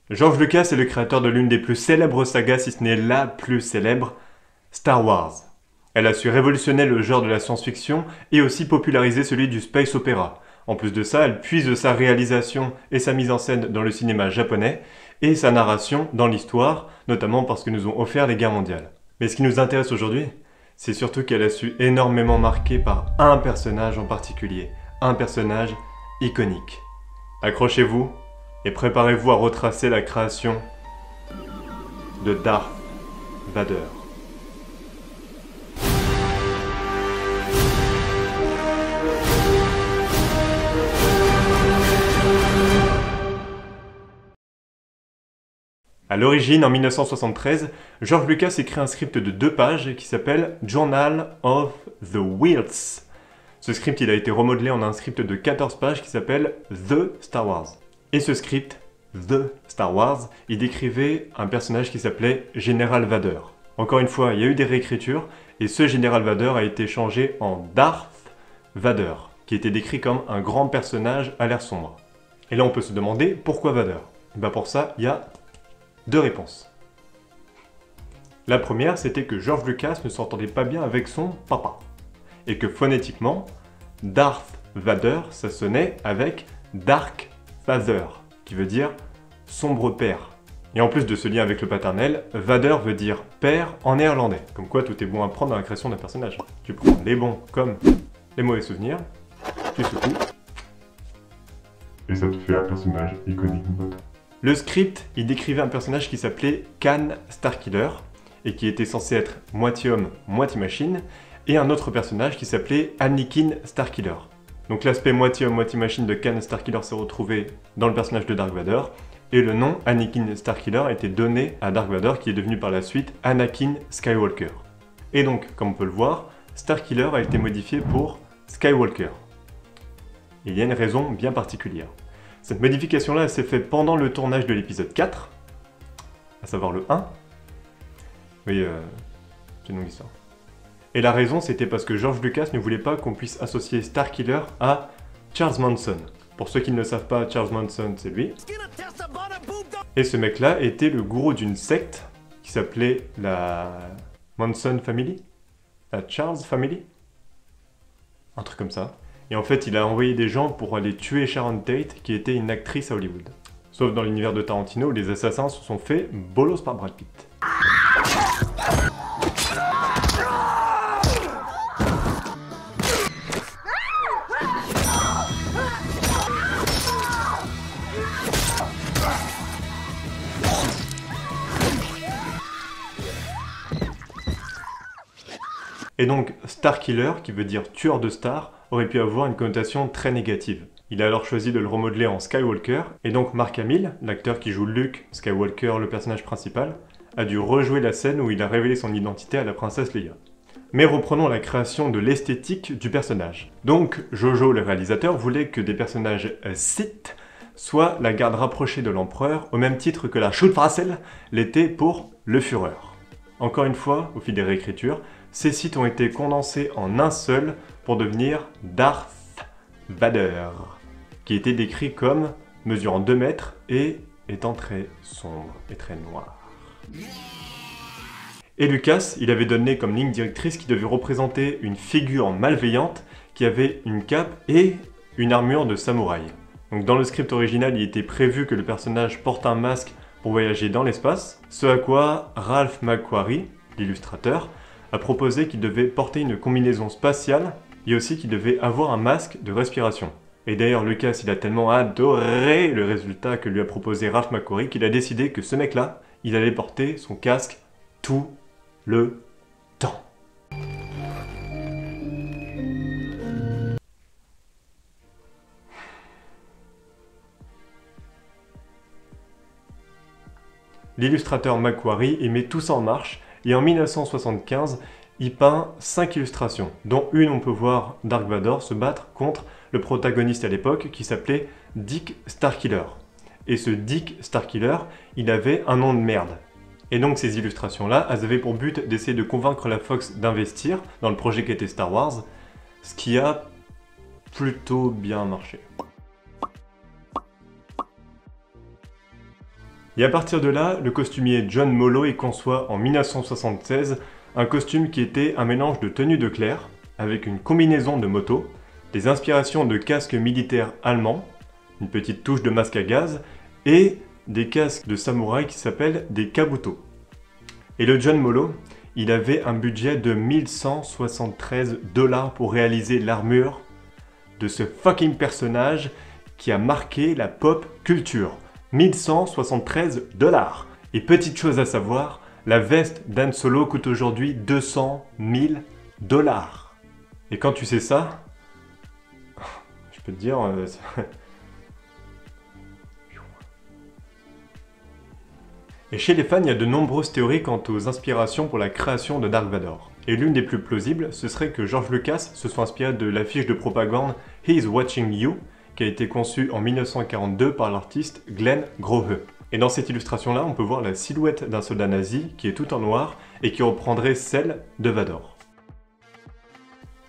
George Lucas est le créateur de l'une des plus célèbres sagas, si ce n'est la plus célèbre, Star Wars. Elle a su révolutionner le genre de la science-fiction et aussi populariser celui du space opéra. En plus de ça, elle puise sa réalisation et sa mise en scène dans le cinéma japonais et sa narration dans l'histoire, notamment parce que nous ont offert les guerres mondiales. Mais ce qui nous intéresse aujourd'hui, c'est surtout qu'elle a su énormément marquer par un personnage en particulier, un personnage iconique. Accrochez-vous et préparez-vous à retracer la création de Darth Vader. A l'origine, en 1973, George Lucas écrit un script de 2 pages qui s'appelle Journal of the Whills. Ce script il a été remodelé en un script de 14 pages qui s'appelle The Star Wars. Et ce script, The Star Wars, il décrivait un personnage qui s'appelait Général Vader. Encore une fois, il y a eu des réécritures et ce Général Vader a été changé en Darth Vader, qui était décrit comme un grand personnage à l'air sombre. Et là on peut se demander pourquoi Vader. Et bien pour ça, il y a 2 réponses. La première, c'était que George Lucas ne s'entendait pas bien avec son papa. Et que phonétiquement, Darth Vader, ça sonnait avec Dark Father, qui veut dire sombre père. Et en plus de ce lien avec le paternel, Vader veut dire père en néerlandais. Comme quoi tout est bon à prendre dans la création d'un personnage. Tu prends les bons comme les mauvais souvenirs, tu secoues. Et ça te fait un personnage iconique, mon pote. Le script, il décrivait un personnage qui s'appelait Khan Starkiller et qui était censé être moitié homme, moitié machine, et un autre personnage qui s'appelait Anakin Starkiller. Donc l'aspect moitié homme, moitié machine de Khan Starkiller s'est retrouvé dans le personnage de Dark Vader, et le nom Anakin Starkiller a été donné à Dark Vader qui est devenu par la suite Anakin Skywalker. Et donc, comme on peut le voir, Starkiller a été modifié pour Skywalker. Et il y a une raison bien particulière. Cette modification-là, elle s'est faite pendant le tournage de l'épisode 4, à savoir le 1. Oui, c'est une longue histoire. Et la raison, c'était parce que George Lucas ne voulait pas qu'on puisse associer Starkiller à Charles Manson. Pour ceux qui ne le savent pas, Charles Manson, c'est lui. Et ce mec-là était le gourou d'une secte qui s'appelait la Manson Family, la Charles Family, un truc comme ça. Et en fait, il a envoyé des gens pour aller tuer Sharon Tate, qui était une actrice à Hollywood. Sauf dans l'univers de Tarantino, où les assassins se sont fait bolos par Brad Pitt. Et donc, Starkiller, qui veut dire tueur de stars, aurait pu avoir une connotation très négative. Il a alors choisi de le remodeler en Skywalker, et donc Mark Hamill, l'acteur qui joue Luke Skywalker, le personnage principal, a dû rejouer la scène où il a révélé son identité à la princesse Leia. Mais reprenons la création de l'esthétique du personnage. Donc, Jojo, le réalisateur, voulait que des personnages Sith soient la garde rapprochée de l'empereur, au même titre que la Schutzrassel l'était pour le Führer. Encore une fois, au fil des réécritures, ces Sith ont été condensés en un seul pour devenir Darth Vader, qui était décrit comme mesurant 2 mètres et étant très sombre et très noir. Et Lucas, il avait donné comme ligne directrice qui devait représenter une figure malveillante qui avait une cape et une armure de samouraï. Donc dans le script original, il était prévu que le personnage porte un masque pour voyager dans l'espace, ce à quoi Ralph McQuarrie, l'illustrateur, a proposé qu'il devait porter une combinaison spatiale et aussi qu'il devait avoir un masque de respiration. Et d'ailleurs, Lucas, il a tellement adoré le résultat que lui a proposé Ralph McQuarrie qu'il a décidé que ce mec-là, il allait porter son casque tout le temps. L'illustrateur McQuarrie met tout ça en marche et en 1975, il peint 5 illustrations, dont une on peut voir Dark Vador se battre contre le protagoniste à l'époque qui s'appelait Dick Starkiller. Et ce Dick Starkiller, il avait un nom de merde. Et donc ces illustrations-là, elles avaient pour but d'essayer de convaincre la Fox d'investir dans le projet qui était Star Wars, ce qui a plutôt bien marché. Et à partir de là, le costumier John Mollo y conçoit en 1976 un costume qui était un mélange de tenue de clerc, avec une combinaison de moto, des inspirations de casques militaires allemands, une petite touche de masque à gaz, et des casques de samouraï qui s'appellent des kabuto. Et le John Mollo, il avait un budget de 1173 $ pour réaliser l'armure de ce fucking personnage qui a marqué la pop culture. 1173 $. Et petite chose à savoir, la veste d'Han Solo coûte aujourd'hui 200 000 $. Et quand tu sais ça, je peux te dire... Et chez les fans, il y a de nombreuses théories quant aux inspirations pour la création de Dark Vador. Et l'une des plus plausibles, ce serait que George Lucas se soit inspiré de l'affiche de propagande He's Watching You, qui a été conçue en 1942 par l'artiste Glenn Grohe. Et dans cette illustration-là, on peut voir la silhouette d'un soldat nazi qui est tout en noir et qui reprendrait celle de Vador.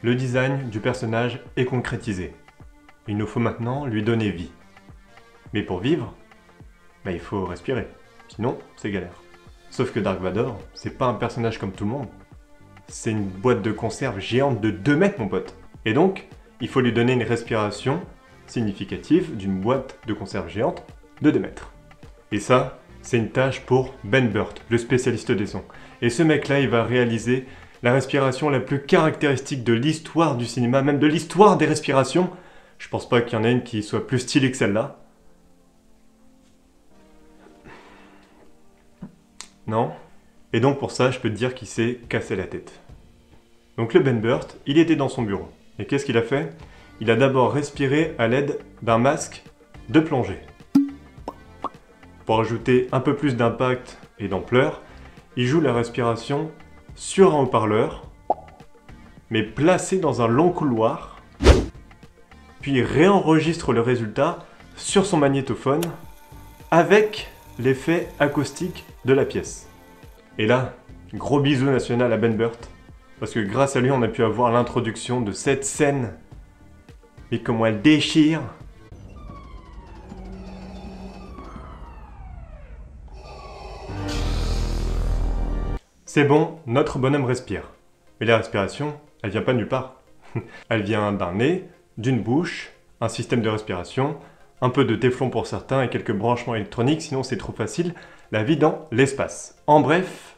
Le design du personnage est concrétisé. Il nous faut maintenant lui donner vie. Mais pour vivre, il faut respirer. Sinon, c'est galère. Sauf que Dark Vador, c'est pas un personnage comme tout le monde. C'est une boîte de conserve géante de 2 mètres, mon pote. Et donc, il faut lui donner une respiration significative d'une boîte de conserve géante de 2 mètres. Et ça, c'est une tâche pour Ben Burtt, le spécialiste des sons. Et ce mec-là, il va réaliser la respiration la plus caractéristique de l'histoire du cinéma, même de l'histoire des respirations. Je pense pas qu'il y en ait une qui soit plus stylée que celle-là. Non. Et donc pour ça, je peux te dire qu'il s'est cassé la tête. Donc le Ben Burtt, il était dans son bureau. Et qu'est-ce qu'il a fait? Il a d'abord respiré à l'aide d'un masque de plongée. Pour ajouter un peu plus d'impact et d'ampleur, il joue la respiration sur un haut-parleur, mais placé dans un long couloir, puis il réenregistre le résultat sur son magnétophone avec l'effet acoustique de la pièce. Et là, gros bisou national à Ben Burtt, parce que grâce à lui, on a pu avoir l'introduction de cette scène. Et comment elle déchire! C'est bon, notre bonhomme respire. Mais la respiration, elle vient pas de nulle part. Elle vient d'un nez, d'une bouche, un système de respiration, un peu de téflon pour certains et quelques branchements électroniques, sinon c'est trop facile, la vie dans l'espace. En bref,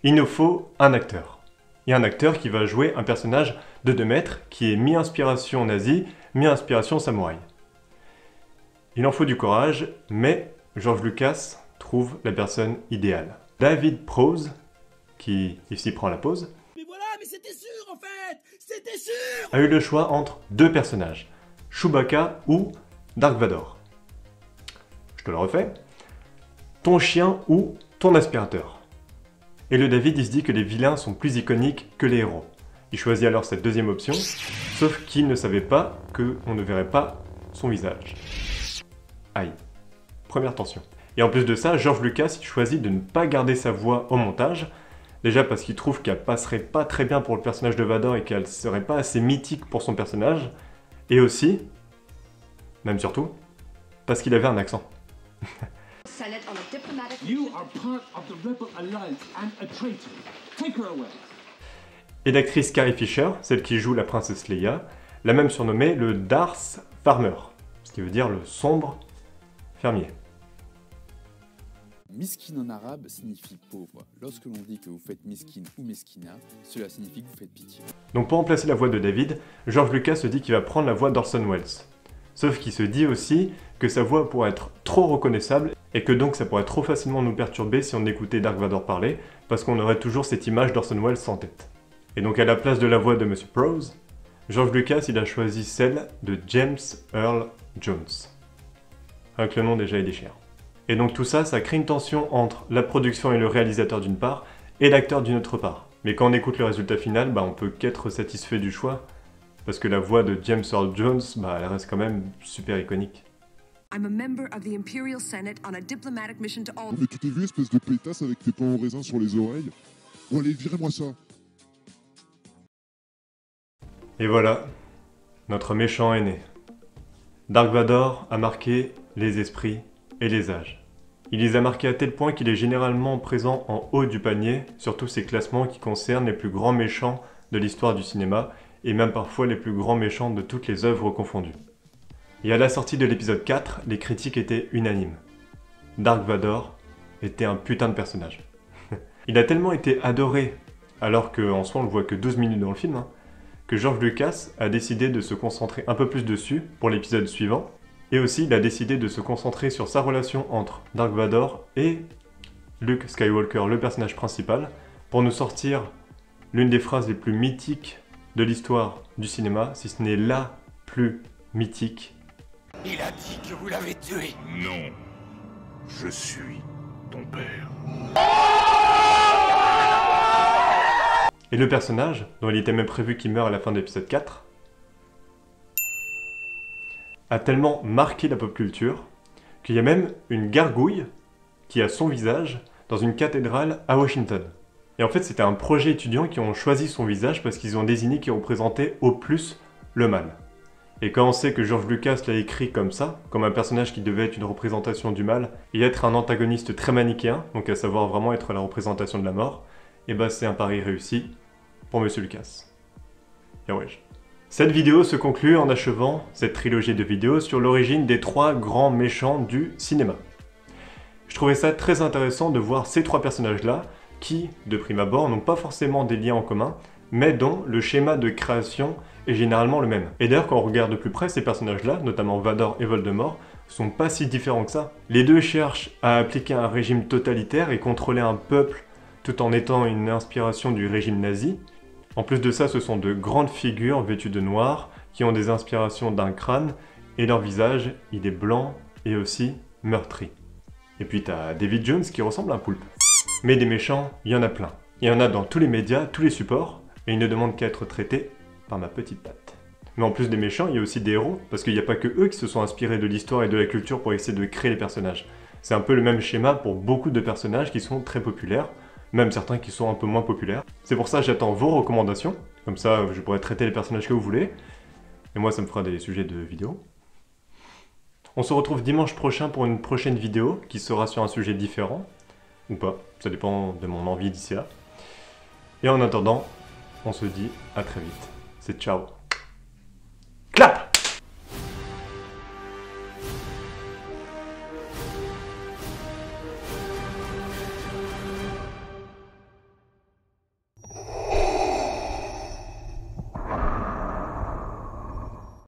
il nous faut un acteur. Et un acteur qui va jouer un personnage de 2 mètres qui est mi-inspiration nazie, mi-inspiration samouraï. Il en faut du courage, mais George Lucas trouve la personne idéale. David Prowse, qui ici prend la pause, mais voilà, mais c'était sûr en fait, c'était sûr, a eu le choix entre 2 personnages, Chewbacca ou Dark Vador. Je te le refais. Ton chien ou ton aspirateur. Et le David, il se dit que les vilains sont plus iconiques que les héros. Il choisit alors cette deuxième option, sauf qu'il ne savait pas qu'on ne verrait pas son visage. Aïe. Première tension. Et en plus de ça, George Lucas, il choisit de ne pas garder sa voix au montage, déjà parce qu'il trouve qu'elle passerait pas très bien pour le personnage de Vador et qu'elle serait pas assez mythique pour son personnage, et aussi, même surtout, parce qu'il avait un accent. You are part of the Rebel Alliance and a traitor. Take her away. Et l'actrice Carrie Fisher, celle qui joue la princesse Leia, l'a même surnommé le Darth Farmer, ce qui veut dire le sombre fermier. Miskin en arabe signifie pauvre. Lorsque l'on dit que vous faites miskin ou meskina, cela signifie que vous faites pitié. Donc pour remplacer la voix de David, George Lucas se dit qu'il va prendre la voix d'Orson Welles. Sauf qu'il se dit aussi que sa voix pourrait être trop reconnaissable et que donc ça pourrait trop facilement nous perturber si on écoutait Dark Vador parler, parce qu'on aurait toujours cette image d'Orson Welles en tête. Et donc à la place de la voix de Monsieur Prowse, George Lucas il a choisi celle de James Earl Jones. Avec le nom déjà il déchire. Et donc tout ça, ça crée une tension entre la production et le réalisateur d'une part, et l'acteur d'une autre part. Mais quand on écoute le résultat final, on peut qu'être satisfait du choix, parce que la voix de James Earl Jones, elle reste quand même super iconique. I'm a member of the Imperial Senate on a diplomatic mission to all... Oh, mais tu t'es vu, espèce de pétasse avec tes pains en raisin sur les oreilles? Bon allez, virez-moi ça. Et voilà, notre méchant est né. Dark Vador a marqué les esprits et les âges. Il les a marqués à tel point qu'il est généralement présent en haut du panier sur tous ces classements qui concernent les plus grands méchants de l'histoire du cinéma, et même parfois les plus grands méchants de toutes les œuvres confondues. Et à la sortie de l'épisode 4, les critiques étaient unanimes. Dark Vador était un putain de personnage. Il a tellement été adoré, alors qu'en soi on le voit que 12 minutes dans le film, que George Lucas a décidé de se concentrer un peu plus dessus pour l'épisode suivant, et aussi il a décidé de se concentrer sur sa relation entre Dark Vador et Luke Skywalker, le personnage principal, pour nous sortir l'une des phrases les plus mythiques de l'histoire du cinéma, si ce n'est la plus mythique. Il a dit que vous l'avez tué. Non, je suis ton père. Et le personnage, dont il était même prévu qu'il meure à la fin de l'épisode 4, a tellement marqué la pop culture qu'il y a même une gargouille qui a son visage dans une cathédrale à Washington. Et en fait, c'était un projet étudiant qui ont choisi son visage parce qu'ils ont désigné qu'il représentait au plus le mal. Et quand on sait que George Lucas l'a écrit comme ça, comme un personnage qui devait être une représentation du mal, et être un antagoniste très manichéen, donc à savoir vraiment être la représentation de la mort, et bah c'est un pari réussi pour Monsieur Lucas. Et wesh. Cette vidéo se conclut en achevant cette trilogie de vidéos sur l'origine des 3 grands méchants du cinéma. Je trouvais ça très intéressant de voir ces 3 personnages-là, qui, de prime abord, n'ont pas forcément des liens en commun, mais dont le schéma de création est généralement le même. Et d'ailleurs, quand on regarde de plus près, ces personnages-là, notamment Vador et Voldemort, sont pas si différents que ça. Les deux cherchent à appliquer un régime totalitaire et contrôler un peuple tout en étant une inspiration du régime nazi. En plus de ça, ce sont de grandes figures vêtues de noir, qui ont des inspirations d'un crâne, et leur visage, il est blanc et aussi meurtri. Et puis t'as David Jones qui ressemble à un poulpe. Mais des méchants, il y en a plein. Il y en a dans tous les médias, tous les supports, et ils ne demandent qu'à être traités par ma petite patte. Mais en plus des méchants, il y a aussi des héros, parce qu'il n'y a pas que eux qui se sont inspirés de l'histoire et de la culture pour essayer de créer les personnages. C'est un peu le même schéma pour beaucoup de personnages qui sont très populaires, même certains qui sont un peu moins populaires. C'est pour ça que j'attends vos recommandations, comme ça je pourrai traiter les personnages que vous voulez, et moi ça me fera des sujets de vidéos. On se retrouve dimanche prochain pour une prochaine vidéo, qui sera sur un sujet différent, ou pas, ça dépend de mon envie d'ici là. Et en attendant, on se dit à très vite. C'est ciao. Clap!